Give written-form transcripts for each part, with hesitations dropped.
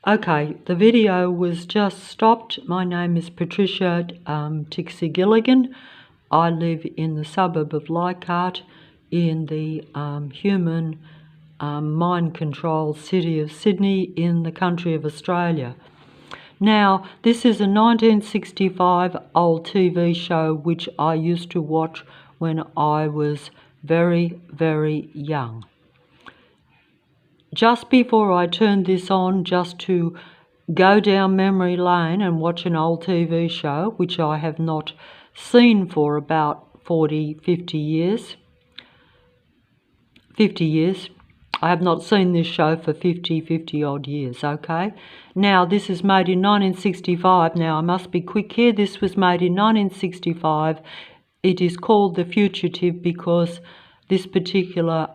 Okay, the video was just stopped. My name is Patricia Tixie Gilligan. I live in the suburb of Leichhardt in the human mind control city of Sydney in the country of Australia. Now, this is a 1965 old TV show which I used to watch when I was very, very young. Just before I turned this on, just to go down memory lane and watch an old TV show, which I have not seen for about 50 years. I have not seen this show for 50 odd years, okay? Now, this is made in 1965. Now, I must be quick here. This was made in 1965. It is called The Fugitive because this particular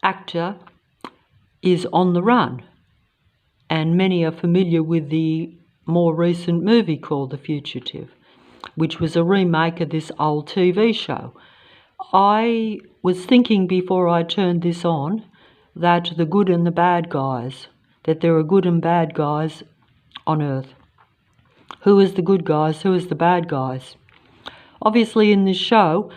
actor is on the run, and many are familiar with the more recent movie called The Fugitive, which was a remake of this old TV show. I was thinking before I turned this on that the good and the bad guys, that there are good and bad guys on Earth. Who is the good guys? Who is the bad guys? Obviously in this show,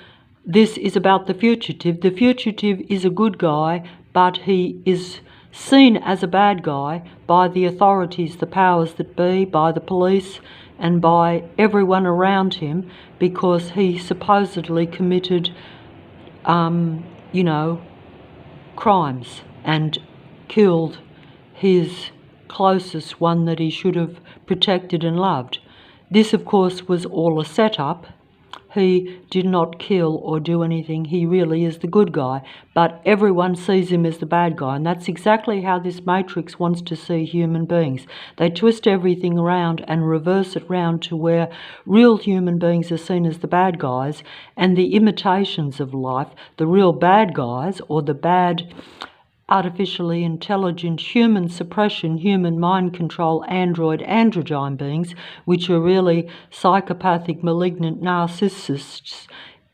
this is about the fugitive. The fugitive is a good guy, but he is seen as a bad guy by the authorities, the powers that be, by the police, and by everyone around him because he supposedly committed, crimes and killed his closest one that he should have protected and loved. This, of course, was all a setup. He did not kill or do anything. He really is the good guy, but everyone sees him as the bad guy, and that's exactly how this Matrix wants to see human beings. They twist everything around and reverse it round to where real human beings are seen as the bad guys, and the imitations of life, the real bad guys, or the bad artificially intelligent, human suppression, human mind control, androgyne beings, which are really psychopathic, malignant narcissists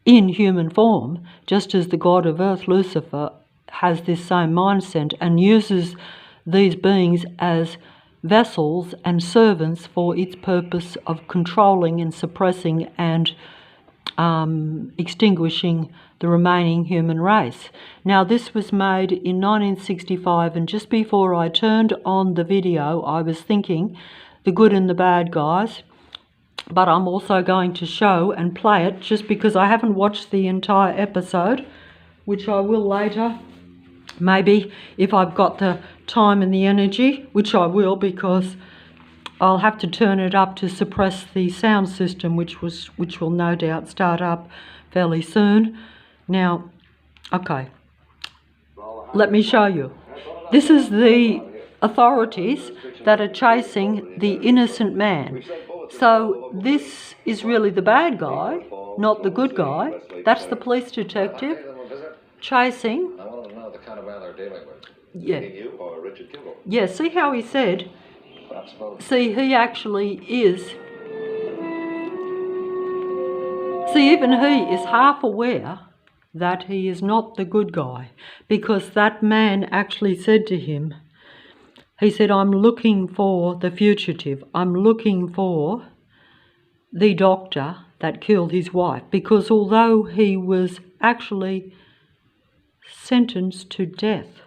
in human form, just as the god of earth, Lucifer, has this same mindset and uses these beings as vessels and servants for its purpose of controlling and suppressing and extinguishing the remaining human race. Now, this was made in 1965, and just before I turned on the video, I was thinking the good and the bad guys, but I'm also going to show and play it just because I haven't watched the entire episode, which I will later, maybe if I've got the time and the energy, which I will because I'll have to turn it up to suppress the sound system, which will no doubt start up fairly soon. Now, okay, let me show you. This is the authorities that are chasing the innocent man. So this is really the bad guy, not the good guy. That's the police detective chasing. I want to know the kind of man they're dealing with. Yeah. You or Richard Tuggle? Yeah, see how he said, see, he actually is. See, even he is half aware that he is not the good guy, because that man actually said to him, he said, I'm looking for the fugitive. I'm looking for the doctor that killed his wife, because although he was actually sentenced to death,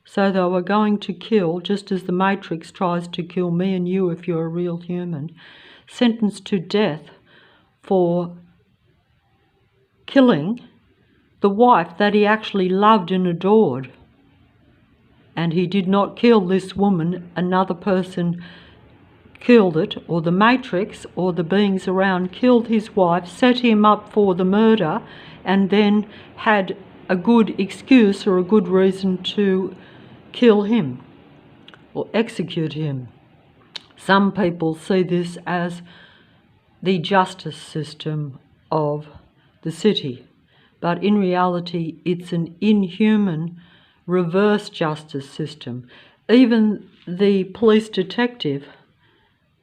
so they were going to kill, just as the Matrix tries to kill me and you if you're a real human, sentenced to death for killing the wife that he actually loved and adored. And he did not kill this woman, another person killed it, or the Matrix or the beings around killed his wife, set him up for the murder, and then had a good excuse or a good reason to kill him or execute him. Some people see this as the justice system of the city, but in reality it's an inhuman reverse justice system. Even the police detective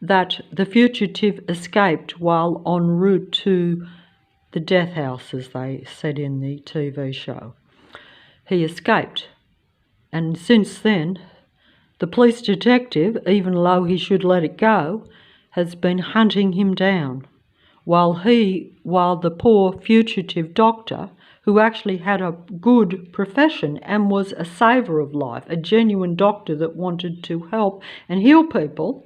that the fugitive escaped while en route to the death house, as they said in the TV show. He escaped, and since then The police detective, even though he should let it go, has been hunting him down, while the poor fugitive doctor, who actually had a good profession and was a saver of life, a genuine doctor that wanted to help and heal people,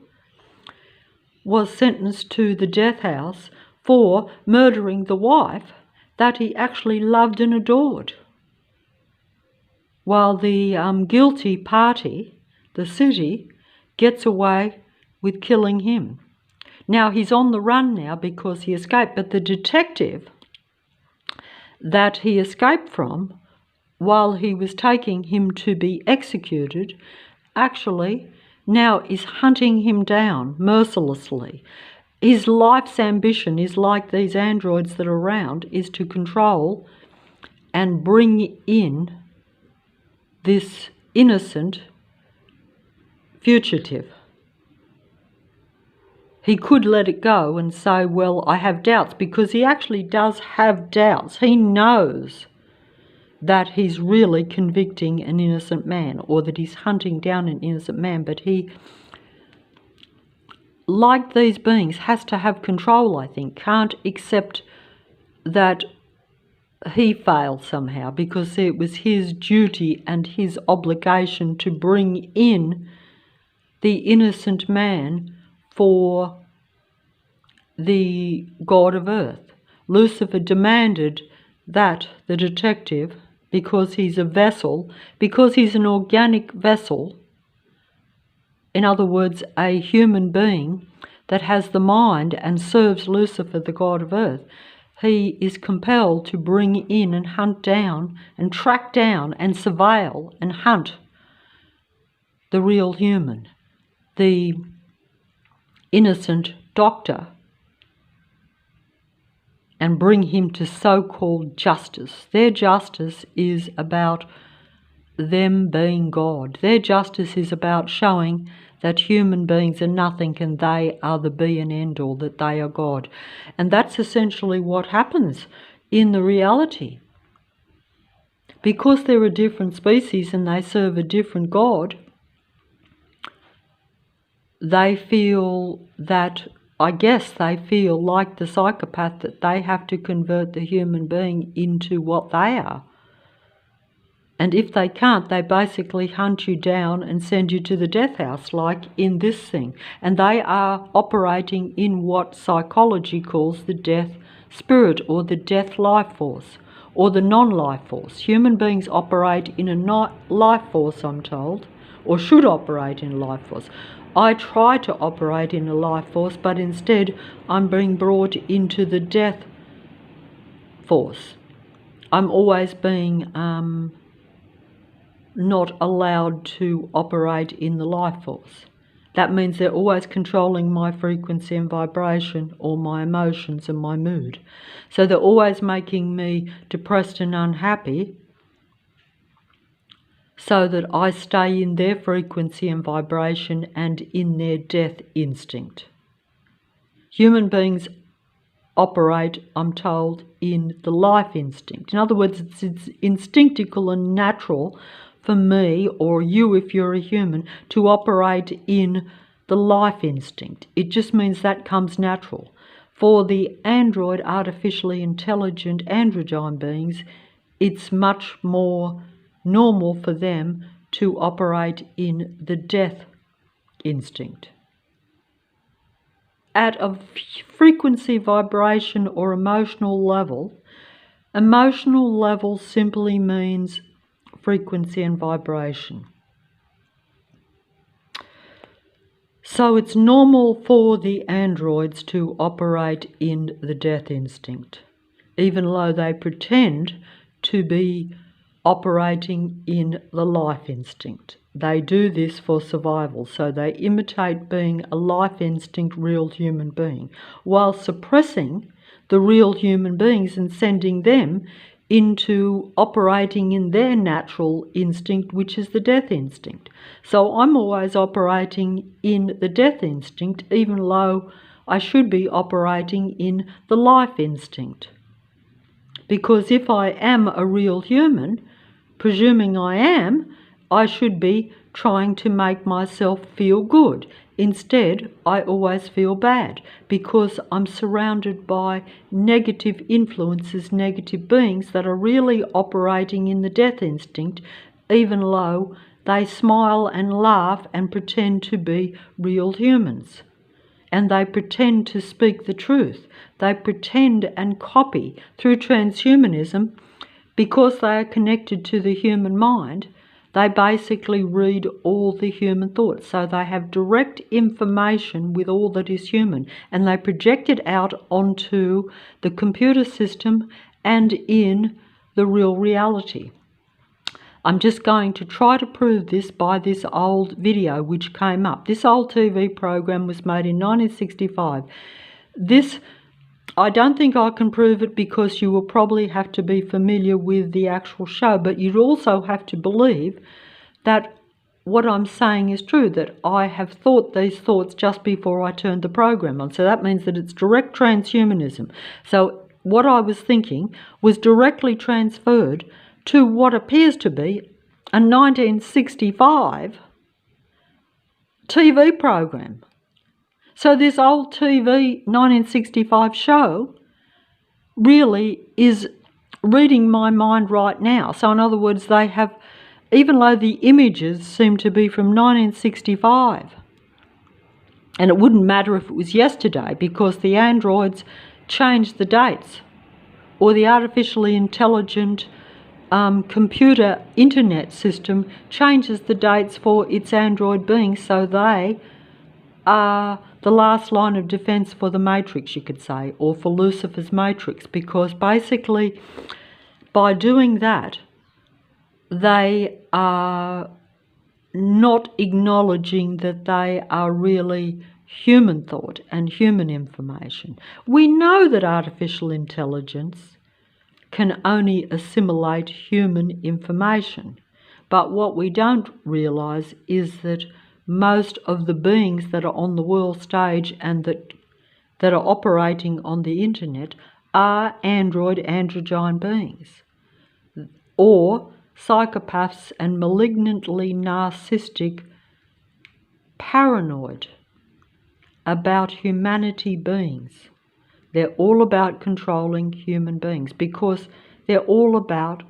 was sentenced to the death house for murdering the wife that he actually loved and adored, while the guilty party, the city, gets away with killing him. Now, he's on the run now because he escaped, but the detective that he escaped from while he was taking him to be executed actually now is hunting him down mercilessly. His life's ambition is, like these androids that are around, is to control and bring in this innocent fugitive. He could let it go and say, well, I have doubts, because he actually does have doubts. He knows that he's really convicting an innocent man, or that he's hunting down an innocent man, but he, like these beings, has to have control, I think, can't accept that he failed somehow, because it was his duty and his obligation to bring in the innocent man for the God of Earth. Lucifer demanded that the detective, because he's a vessel, because he's an organic vessel, in other words, a human being that has the mind and serves Lucifer, the God of Earth, he is compelled to bring in and hunt down and track down and surveil and hunt the real human, the innocent doctor, and bring him to so-called justice. Their justice is about them being God. Their justice is about showing that human beings are nothing and they are the be and end all, that they are God. And that's essentially what happens in the reality. Because they're a different species and they serve a different God, they feel that, I guess they feel like the psychopath, that they have to convert the human being into what they are. And if they can't, they basically hunt you down and send you to the death house, like in this thing. And they are operating in what psychology calls the death spirit, or the death life force, or the non-life force. Human beings operate in a life force, I'm told, or should operate in a life force. I try to operate in a life force, but instead I'm being brought into the death force. I'm always being not allowed to operate in the life force. That means they're always controlling my frequency and vibration, or my emotions and my mood. So they're always making me depressed and unhappy, so that I stay in their frequency and vibration and in their death instinct. Human beings operate, I'm told, in the life instinct. In other words, it's instinctical and natural for me, or you if you're a human, to operate in the life instinct. It just means that comes natural. For the android, artificially intelligent androgyne beings, it's much more normal for them to operate in the death instinct. At a frequency, vibration, or emotional level simply means frequency and vibration. So it's normal for the androids to operate in the death instinct, even though they pretend to be operating in the life instinct. They do this for survival, so they imitate being a life instinct real human being, while suppressing the real human beings and sending them into operating in their natural instinct, which is the death instinct. So I'm always operating in the death instinct, even though I should be operating in the life instinct. Because if I am a real human, presuming I am, I should be trying to make myself feel good. Instead, I always feel bad because I'm surrounded by negative influences, negative beings that are really operating in the death instinct, even though they smile and laugh and pretend to be real humans. And they pretend to speak the truth. They pretend and copy through transhumanism because they are connected to the human mind. They basically read all the human thoughts. So they have direct information with all that is human, and they project it out onto the computer system and in the real reality. I'm just going to try to prove this by this old video which came up. This old TV program was made in 1965. This, I don't think I can prove it because you will probably have to be familiar with the actual show, but you'd also have to believe that what I'm saying is true, that I have thought these thoughts just before I turned the program on. So that means that it's direct transhumanism. So what I was thinking was directly transferred to what appears to be a 1965 TV program. So this old TV 1965 show really is reading my mind right now. So in other words, they have, even though the images seem to be from 1965, and it wouldn't matter if it was yesterday because the androids changed the dates, or the artificially intelligent computer internet system changes the dates for its android beings, so they are the last line of defense for the Matrix, you could say, or for Lucifer's Matrix, because basically by doing that they are not acknowledging that they are really human thought and human information. We know that artificial intelligence can only assimilate human information, but what we don't realise is that most of the beings that are on the world stage and that are operating on the internet are androgyne beings, or psychopaths and malignantly narcissistic, paranoid about humanity beings. They're all about controlling human beings because they're all about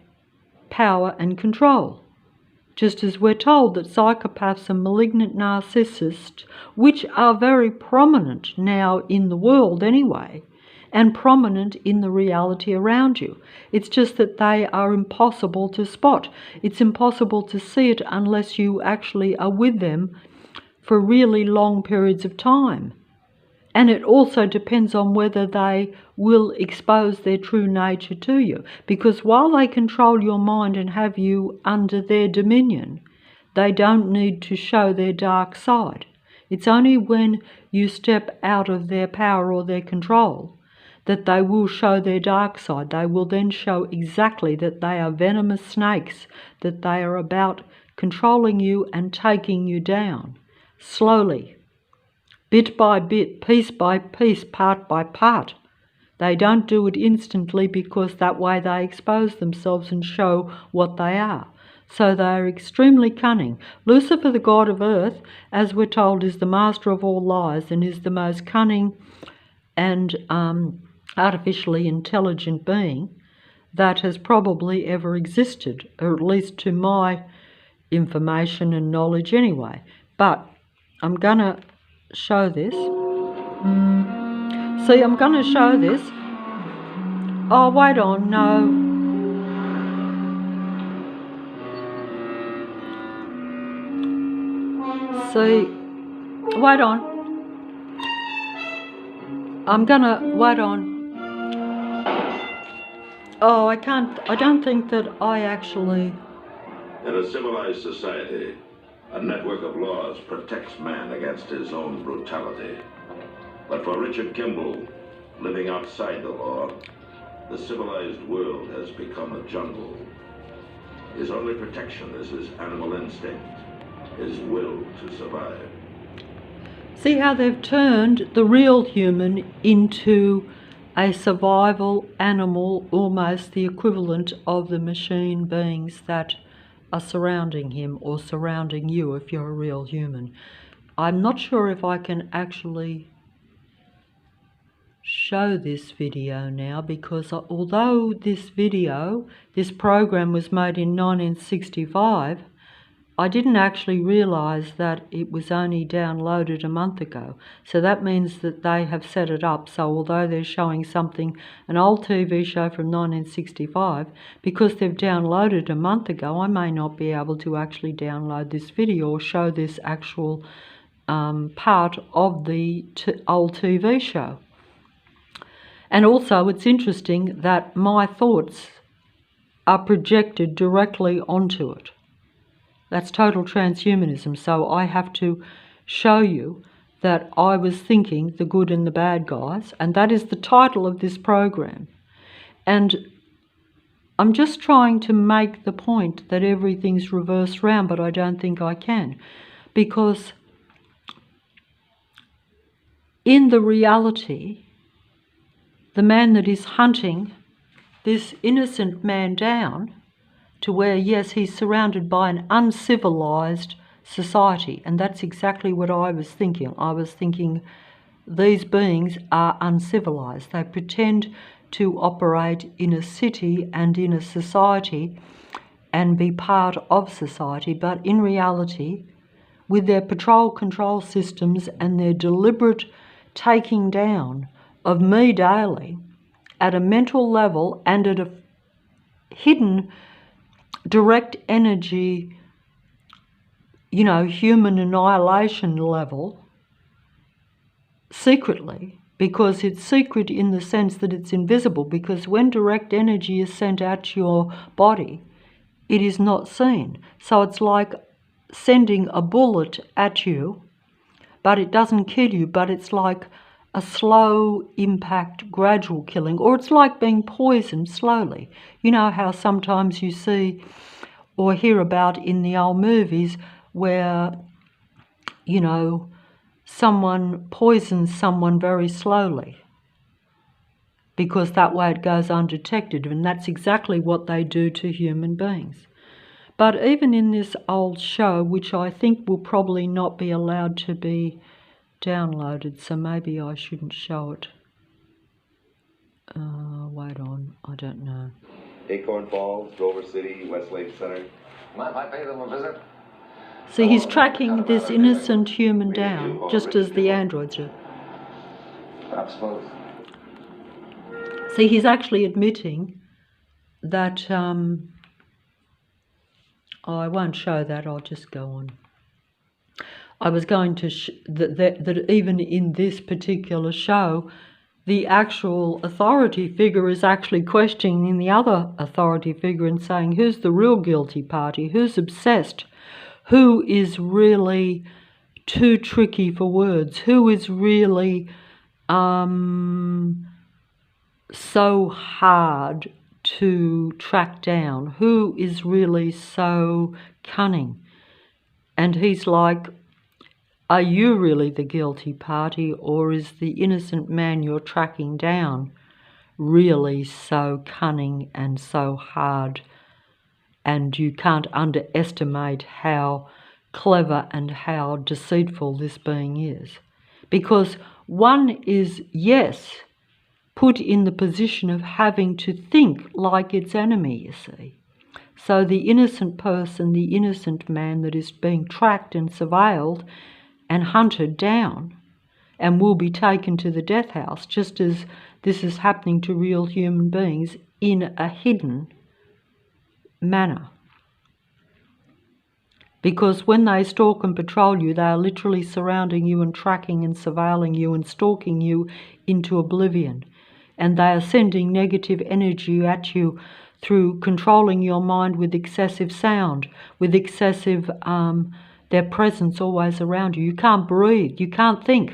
power and control. Just as we're told that psychopaths and malignant narcissists, which are very prominent now in the world anyway, and prominent in the reality around you. It's just that they are impossible to spot. It's impossible to see it unless you actually are with them for really long periods of time. And it also depends on whether they will expose their true nature to you. Because while they control your mind and have you under their dominion, they don't need to show their dark side. It's only when you step out of their power or their control that they will show their dark side. They will then show exactly that they are venomous snakes, that they are about controlling you and taking you down, slowly, bit by bit, piece by piece, part by part. They don't do it instantly because that way they expose themselves and show what they are. So they are extremely cunning. Lucifer, the god of earth, as we're told, is the master of all lies and is the most cunning and artificially intelligent being that has probably ever existed, or at least to my information and knowledge anyway. But I'm going to show this. See, I'm going to show this. Oh, wait on, no. See, wait on. I'm going to, wait on. Oh, I don't think that I actually... In a civilized society, a network of laws protects man against his own brutality. But for Richard Kimball, living outside the law, the civilized world has become a jungle. His only protection is his animal instinct, his will to survive. See how they've turned the real human into a survival animal, almost the equivalent of the machine beings that are surrounding him or surrounding you if you're a real human. I'm not sure if I can actually show this video now, because although this program was made in 1965, I didn't actually realise that it was only downloaded a month ago. So that means that they have set it up so although they're showing something, an old TV show from 1965, because they've downloaded a month ago, I may not be able to actually download this video or show this actual part of the old TV show. And also it's interesting that my thoughts are projected directly onto it. That's total transhumanism. So I have to show you that I was thinking the good and the bad guys, and that is the title of this program. And I'm just trying to make the point that everything's reversed round, but I don't think I can. Because in the reality, the man that is hunting this innocent man down to where, yes, he's surrounded by an uncivilized society. And that's exactly what I was thinking. I was thinking these beings are uncivilized. They pretend to operate in a city and in a society and be part of society, but in reality, with their patrol control systems and their deliberate taking down of me daily at a mental level and at a hidden direct energy, human annihilation level, secretly, because it's secret in the sense that it's invisible, because when direct energy is sent at your body, it is not seen. So it's like sending a bullet at you, but it doesn't kill you, but it's like a slow impact, gradual killing, or it's like being poisoned slowly. You know how sometimes you see or hear about in the old movies where, someone poisons someone very slowly because that way it goes undetected, and that's exactly what they do to human beings. But even in this old show, which I think will probably not be allowed to be downloaded, so maybe I shouldn't show it. Wait on, I don't know. Acorn Falls, Dover City, Westlake Center. Might pay them a visit. See, he's tracking this innocent human down, just as the androids do. I suppose. See, he's actually admitting that, I won't show that, I'll just go on. I was going to, that even in this particular show, the actual authority figure is actually questioning the other authority figure and saying, who's the real guilty party? Who's obsessed? Who is really too tricky for words? Who is really so hard to track down? Who is really so cunning? And he's like, are you really the guilty party, or is the innocent man you're tracking down really so cunning and so hard? And you can't underestimate how clever and how deceitful this being is. Because one is, yes, put in the position of having to think like its enemy, you see. So the innocent person, the innocent man that is being tracked and surveilled and hunted down and will be taken to the death house, just as this is happening to real human beings in a hidden manner. Because when they stalk and patrol you, they are literally surrounding you and tracking and surveilling you and stalking you into oblivion. And they are sending negative energy at you through controlling your mind with excessive sound, with excessive, their presence always around you. You can't breathe, you can't think.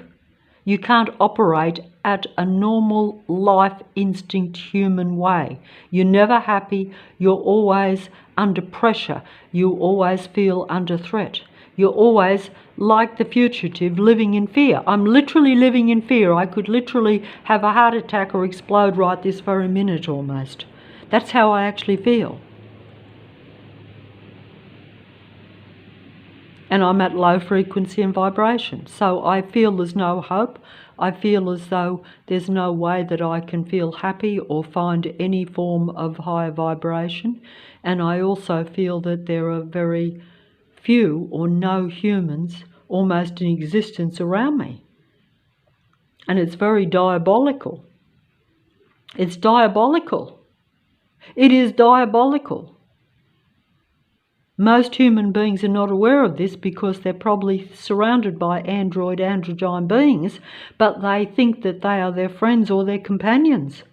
You can't operate at a normal life instinct human way. You're never happy, you're always under pressure, you always feel under threat. You're always like the fugitive, living in fear. I'm literally living in fear. I could literally have a heart attack or explode right this very minute almost. That's how I actually feel. and I'm at low frequency and vibration. So I feel there's no hope. I feel as though there's no way that I can feel happy or find any form of higher vibration. And I also feel that there are very few or no humans almost in existence around me. And it's very diabolical. It's diabolical. It is diabolical. Most human beings are not aware of this because they're probably surrounded by androgyne beings, but they think that they are their friends or their companions.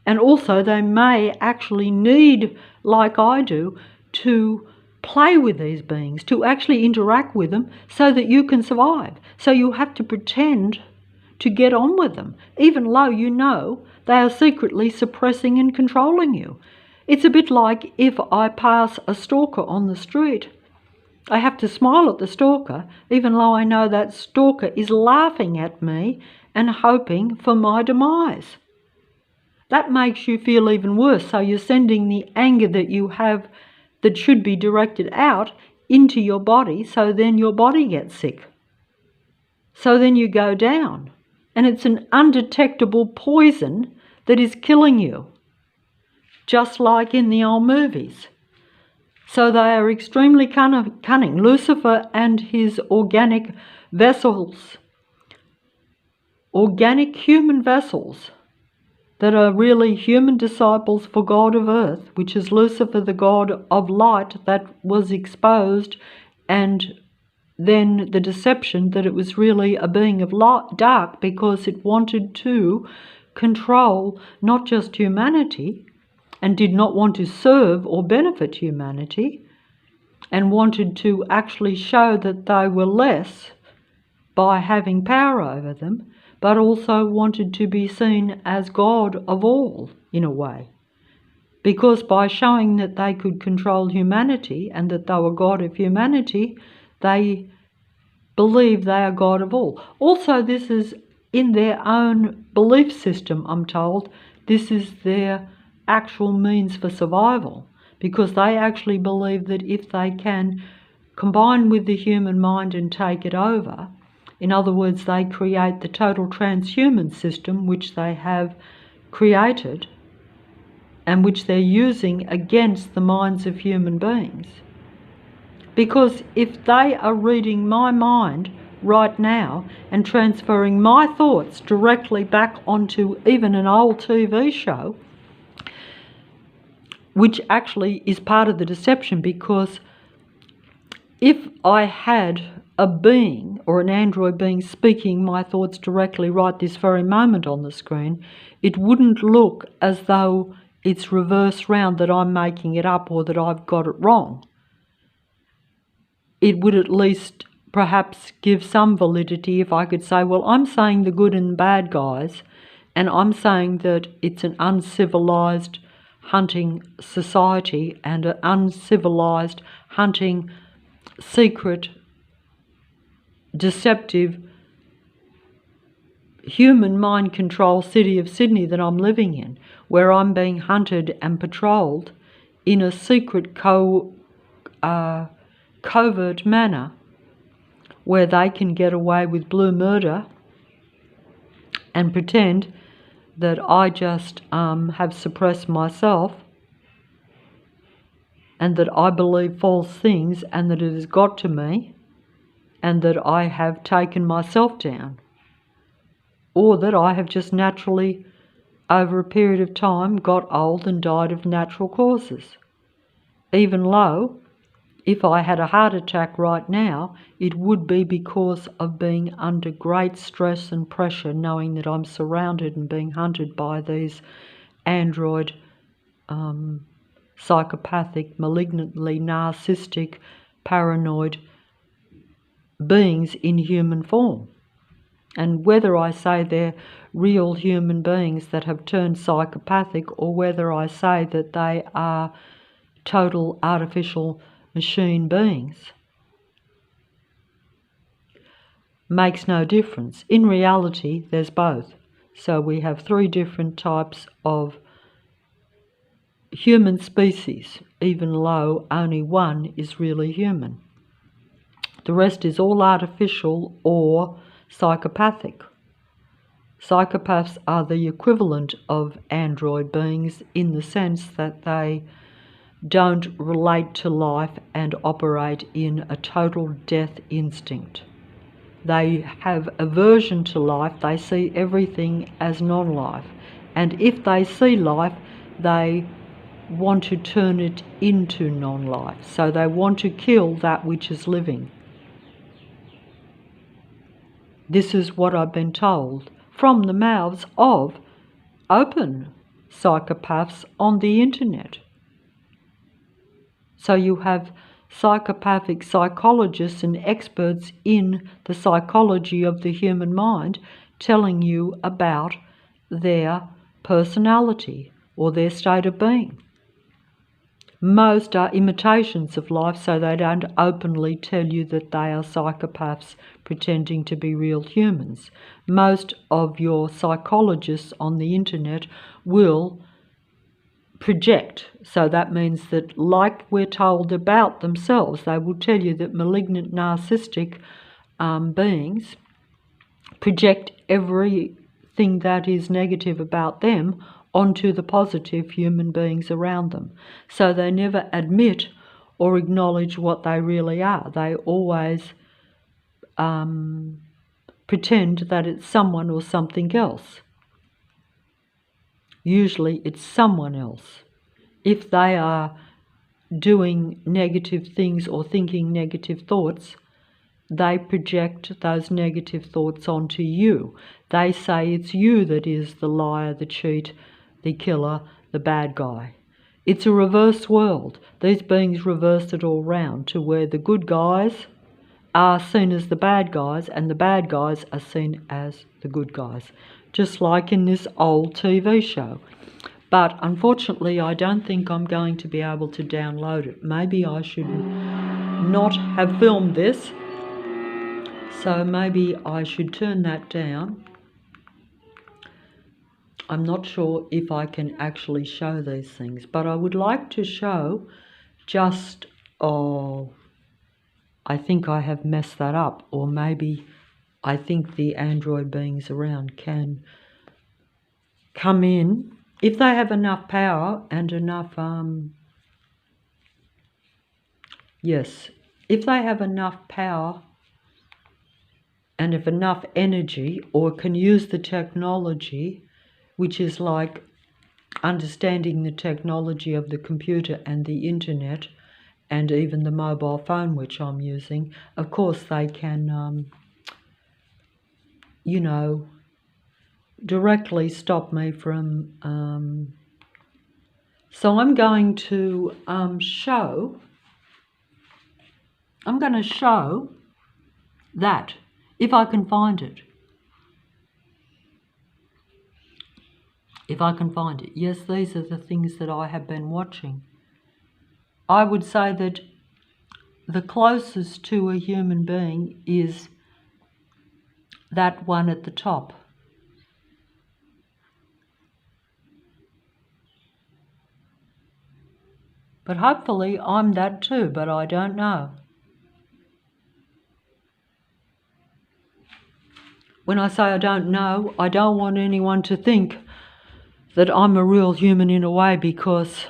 And also they may actually need, like I do, to play with these beings, to actually interact with them so that you can survive. So you have to pretend to get on with them, even though you know they are secretly suppressing and controlling you. It's a bit like if I pass a stalker on the street. I have to smile at the stalker, even though I know that stalker is laughing at me and hoping for my demise. That makes you feel even worse, so you're sending the anger that you have that should be directed out into your body, so then your body gets sick. So then you go down, and it's an undetectable poison that is killing you, just like in the old movies. So they are extremely cunning. Lucifer and his organic vessels, organic human vessels that are really human disciples for God of earth, which is Lucifer, the god of light that was exposed, and then the deception that it was really a being of light, dark, because it wanted to control not just humanity, and did not want to serve or benefit humanity, and wanted to actually show that they were less by having power over them, but also wanted to be seen as God of all, in a way. Because by showing that they could control humanity and that they were God of humanity, they believe they are God of all. Also, this is in their own belief system, I'm told. This is their actual means for survival, because they actually believe that if they can combine with the human mind and take it over, in other words, they create the total transhuman system which they have created and which they're using against the minds of human beings. Because if they are reading my mind right now and transferring my thoughts directly back onto even an old TV show, which actually is part of the deception, because if I had a being or an android being speaking my thoughts directly right this very moment on the screen, it wouldn't look as though it's reverse round, that I'm making it up or that I've got it wrong. It would at least perhaps give some validity if I could say, well, I'm saying the good and bad guys, and I'm saying that it's an uncivilized hunting society and an uncivilized hunting, secret, deceptive, human mind control city of Sydney that I'm living in, where I'm being hunted and patrolled in a secret covert manner, where they can get away with blue murder and pretend that I just have suppressed myself and that I believe false things and that it has got to me and that I have taken myself down, or that I have just naturally, over a period of time, got old and died of natural causes. Even though, if I had a heart attack right now, it would be because of being under great stress and pressure, knowing that I'm surrounded and being hunted by these android, psychopathic, malignantly narcissistic, paranoid beings in human form. And whether I say they're real human beings that have turned psychopathic, or whether I say that they are total artificial machine beings, makes no difference. In reality, there's both. So we have 3 different types of human species, even though only one is really human. The rest is all artificial or psychopathic. Psychopaths are the equivalent of android beings in the sense that they don't relate to life and operate in a total death instinct. They have aversion to life, they see everything as non-life. And if they see life, they want to turn it into non-life. So they want to kill that which is living. This is what I've been told from the mouths of open psychopaths on the internet. So you have psychopathic psychologists and experts in the psychology of the human mind telling you about their personality or their state of being. Most are imitations of life, so they don't openly tell you that they are psychopaths pretending to be real humans. Most of your psychologists on the internet will project. So that means that, like we're told about themselves, they will tell you that malignant narcissistic beings project everything that is negative about them onto the positive human beings around them. So they never admit or acknowledge what they really are. They always pretend that it's someone or something else. Usually it's someone else. If they are doing negative things or thinking negative thoughts, they project those negative thoughts onto you. They say it's you that is the liar, the cheat, the killer, the bad guy. It's a reverse world. These beings reverse it all round to where the good guys are seen as the bad guys and the bad guys are seen as the good guys, just like in this old TV show. But unfortunately, I don't think I'm going to be able to download it. Maybe I should not have filmed this, so maybe I should turn that down. I'm not sure if I can actually show these things, but I would like to show just, I think I have messed that up, or maybe I think the android beings around can come in if they have enough power and enough, yes, if they have enough power and if enough energy, or can use the technology, which is like understanding the technology of the computer and the internet and even the mobile phone which I'm using, of course they can, you know, directly stop me from... So I'm going to show that, if I can find it. If I can find it. Yes, these are the things that I have been watching. I would say that the closest to a human being is that one at the top. But hopefully I'm that too, but I don't know. When I say I don't know, I don't want anyone to think that I'm a real human in a way, because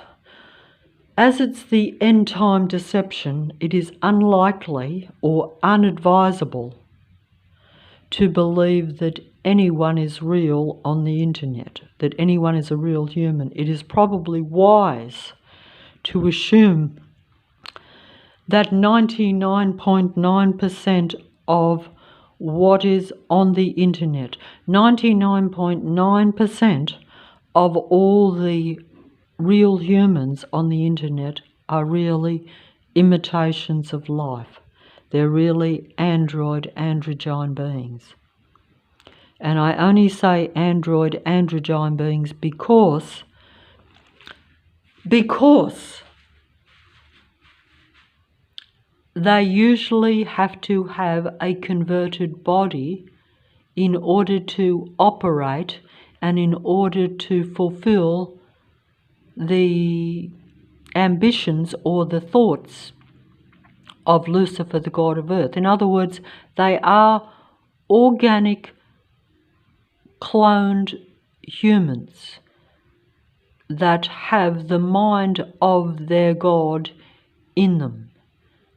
as it's the end time deception, it is unlikely or unadvisable to believe that anyone is real on the internet, that anyone is a real human. It is probably wise to assume that 99.9% of what is on the internet, 99.9% of all the real humans on the internet are really imitations of life. They're really androgyne beings. And I only say androgyne beings because they usually have to have a converted body in order to operate and in order to fulfill the ambitions or the thoughts of Lucifer, the god of earth. In other words, they are organic, cloned humans that have the mind of their god in them.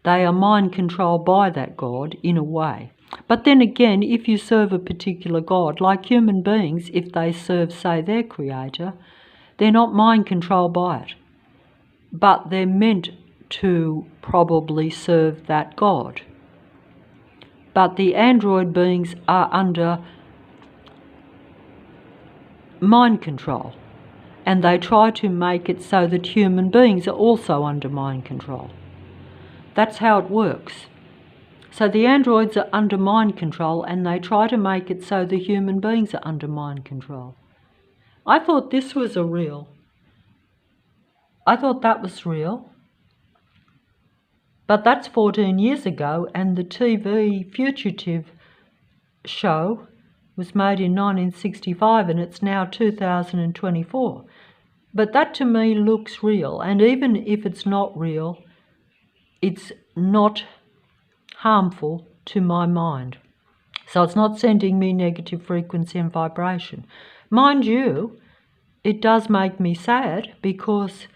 They are mind controlled by that god in a way. But then again, if you serve a particular god, like human beings, if they serve, say, their creator, they're not mind controlled by it. But they're meant to probably serve that god. But the android beings are under mind control, and they try to make it so that human beings are also under mind control. That's how it works. So the androids are under mind control, and they try to make it so the human beings are under mind control. I thought this was I thought that was real. But that's 14 years ago, and the TV Fugitive show was made in 1965, and it's now 2024. But that to me looks real, and even if it's not real, it's not harmful to my mind. So it's not sending me negative frequency and vibration. Mind you, it does make me sad because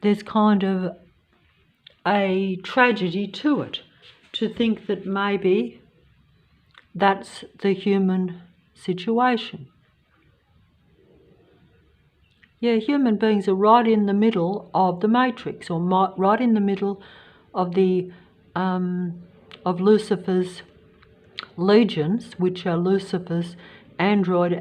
there's kind of a tragedy to it, to think that maybe that's the human situation. Yeah, human beings are right in the middle of the matrix, or right in the middle of the of Lucifer's legions, which are Lucifer's android